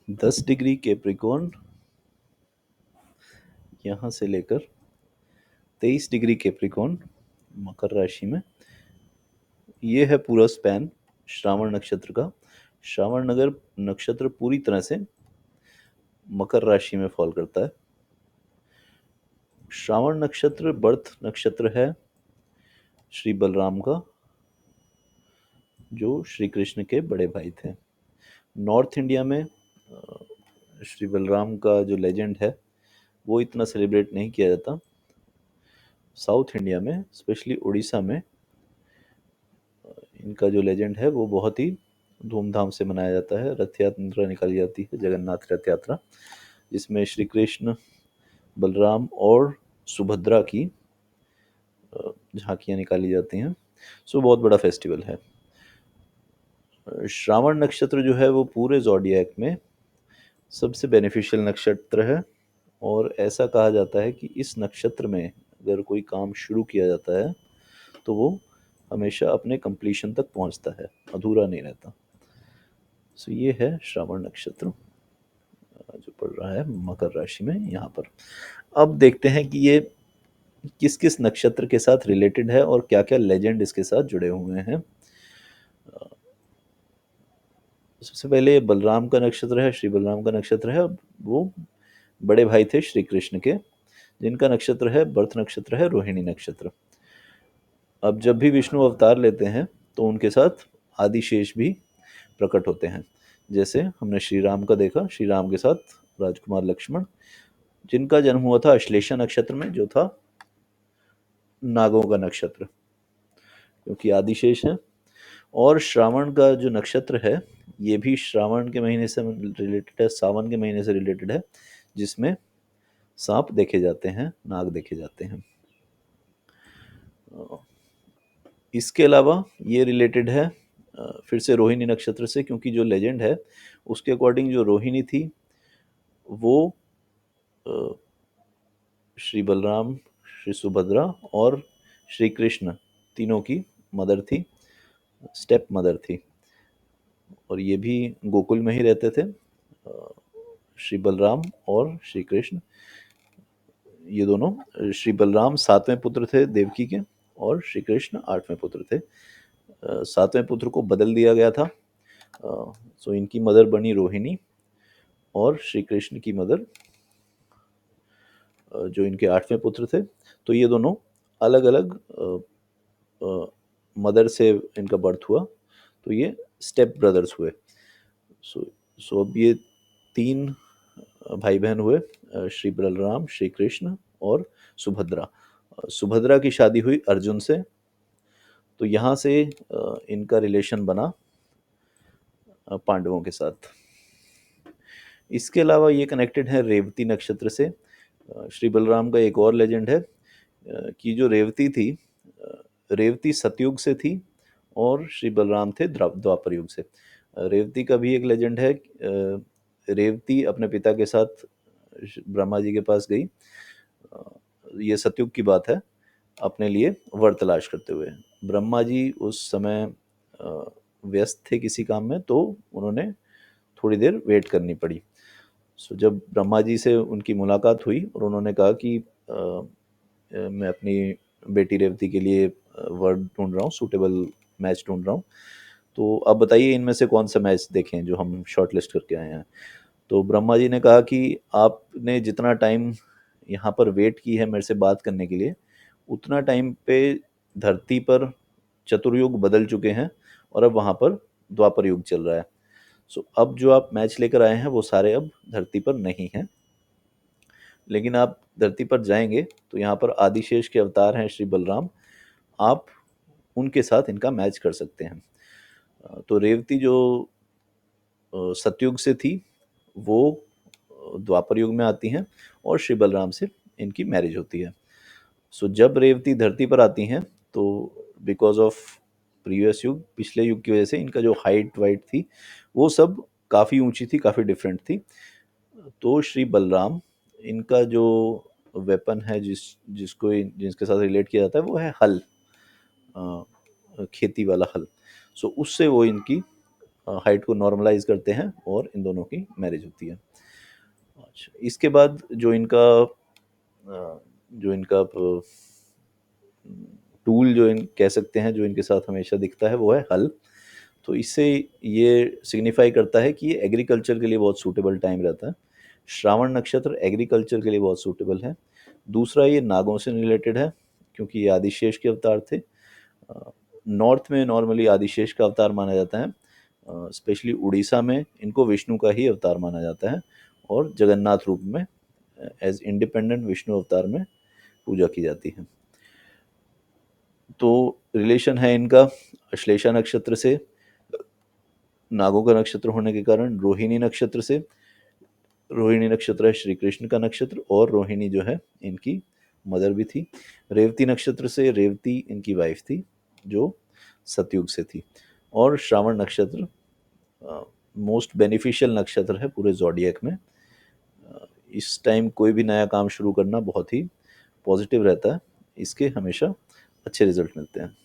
10 degree Capricorn यहाँ से लेकर 23 डिग्री कैप्रिकॉर्न मकर राशि में, ये है पूरा स्पैन श्रावण नक्षत्र का। श्रावण नगर नक्षत्र पूरी तरह से मकर राशि में फॉल करता है। श्रावण नक्षत्र बर्थ नक्षत्र है श्री बलराम का, जो श्री कृष्ण के बड़े भाई थे। नॉर्थ इंडिया में श्री बलराम का जो लेजेंड है वो इतना सेलिब्रेट नहीं किया जाता। साउथ इंडिया में स्पेशली उड़ीसा में इनका जो लेजेंड है वो बहुत ही धूमधाम से मनाया जाता है। रथ यात्रा निकाली जाती है, जगन्नाथ रथ यात्रा, जिसमें श्री कृष्ण, बलराम और सुभद्रा की झांकियाँ निकाली जाती हैं। सो बहुत बड़ा फेस्टिवल है। श्रावण नक्षत्र जो है वो पूरे ज़ोडिएक में सबसे बेनिफिशियल नक्षत्र है, और ऐसा कहा जाता है कि इस नक्षत्र में अगर कोई काम शुरू किया जाता है तो वो हमेशा अपने कंप्लीशन तक पहुंचता है, अधूरा नहीं रहता। सो ये है श्रावण नक्षत्र जो पड़ रहा है मकर राशि में यहाँ पर। अब देखते हैं कि ये किस किस नक्षत्र के साथ रिलेटेड है और क्या क्या लेजेंड इसके साथ जुड़े हुए हैं। सबसे पहले बलराम का नक्षत्र है, श्री बलराम का नक्षत्र है। वो बड़े भाई थे श्री कृष्ण के, जिनका नक्षत्र है, बर्थ नक्षत्र है रोहिणी नक्षत्र। अब जब भी विष्णु अवतार लेते हैं तो उनके साथ आदिशेष भी प्रकट होते हैं। जैसे हमने श्री राम का देखा, श्री राम के साथ राजकुमार लक्ष्मण, जिनका जन्म हुआ था अश्लेषा नक्षत्र में, जो था नागों का नक्षत्र, क्योंकि आदिशेष है। और श्रावण का जो नक्षत्र है ये भी श्रावण के महीने से रिलेटेड है, सावन के महीने से रिलेटेड है, जिसमें सांप देखे जाते हैं, नाग देखे जाते हैं। इसके अलावा ये रिलेटेड है फिर से रोहिणी नक्षत्र से, क्योंकि जो लेजेंड है उसके अकॉर्डिंग जो रोहिणी थी वो श्री बलराम, श्री सुभद्रा और श्री कृष्ण तीनों की मदर थी, स्टेप मदर थी, और ये भी गोकुल में ही रहते थे। श्री बलराम और श्री कृष्ण ये दोनों, श्री बलराम 7वें पुत्र थे देवकी के, और श्री कृष्ण 8वें पुत्र थे। 7वें पुत्र को बदल दिया गया था, सो इनकी मदर बनी रोहिणी, और श्री कृष्ण की मदर जो इनके 8वें पुत्र थे। तो ये दोनों अलग अलग मदर से इनका बर्थ हुआ, तो ये स्टेप ब्रदर्स हुए। सो अब ये 3 भाई बहन हुए, श्री बलराम, श्री कृष्ण और सुभद्रा। सुभद्रा की शादी हुई अर्जुन से, तो यहाँ से इनका रिलेशन बना पांडवों के साथ। इसके अलावा ये कनेक्टेड है रेवती नक्षत्र से। श्री बलराम का एक और लेजेंड है कि जो रेवती थी, रेवती सतयुग से थी और श्री बलराम थे द्वापर युग से। रेवती का भी एक लेजेंड है। रेवती अपने पिता के साथ ब्रह्मा जी के पास गई, ये सतयुग की बात है, अपने लिए वर तलाश करते हुए। ब्रह्मा जी उस समय व्यस्त थे किसी काम में, तो उन्होंने थोड़ी देर वेट करनी पड़ी। सो जब ब्रह्मा जी से उनकी मुलाकात हुई और उन्होंने कहा कि मैं अपनी बेटी रेवती के लिए वर ढूंढ रहा हूँ, सूटेबल मैच ढूंढ रहा हूँ, तो अब बताइए इनमें से कौन सा मैच देखें जो हम शॉर्ट लिस्ट करके आए हैं। तो ब्रह्मा जी ने कहा कि आपने जितना टाइम यहाँ पर वेट की है मेरे से बात करने के लिए, उतना टाइम पे धरती पर चतुर्युग बदल चुके हैं और अब वहाँ पर द्वापर युग चल रहा है। सो अब जो आप मैच लेकर आए हैं वो सारे अब धरती पर नहीं हैं, लेकिन आप धरती पर जाएंगे तो यहाँ पर आदिशेष के अवतार हैं श्री बलराम, आप उनके साथ इनका मैच कर सकते हैं। तो रेवती जो सतयुग से थी वो द्वापर युग में आती हैं और श्री बलराम से इनकी मैरिज होती है। सो जब रेवती धरती पर आती हैं तो बिकॉज ऑफ प्रीवियस युग, पिछले युग की वजह से इनका जो हाइट वाइट थी वो सब काफ़ी ऊंची थी, काफ़ी डिफरेंट थी। तो श्री बलराम, इनका जो वेपन है जिसके साथ रिलेट किया जाता है वो है हल, खेती वाला हल। सो उससे वो इनकी हाइट को नॉर्मलाइज करते हैं और इन दोनों की मैरिज होती है। अच्छा, इसके बाद जो इनका टूल जो इन कह सकते हैं जो इनके साथ हमेशा दिखता है वो है हल। तो इससे ये सिग्निफाई करता है कि ये एग्रीकल्चर के लिए बहुत सूटेबल टाइम रहता है। श्रावण नक्षत्र एग्रीकल्चर के लिए बहुत सूटेबल है। दूसरा, ये नागों से रिलेटेड है क्योंकि ये आदिशेष के अवतार थे। नॉर्थ में नॉर्मली आदिशेष का अवतार माना जाता है, स्पेशली उड़ीसा में इनको विष्णु का ही अवतार माना जाता है और जगन्नाथ रूप में एज इंडिपेंडेंट विष्णु अवतार में पूजा की जाती है। तो रिलेशन है इनका अश्लेषा नक्षत्र से, नागों का नक्षत्र होने के कारण रोहिणी नक्षत्र से। रोहिणी नक्षत्र है श्री कृष्ण का नक्षत्र और रोहिणी जो है इनकी मदर भी थी। रेवती नक्षत्र से, रेवती इनकी वाइफ थी जो सतयुग से थी। और श्रावण नक्षत्र मोस्ट बेनिफिशियल नक्षत्र है पूरे ज़ोडिएक में। इस टाइम कोई भी नया काम शुरू करना बहुत ही पॉजिटिव रहता है, इसके हमेशा अच्छे रिजल्ट मिलते हैं।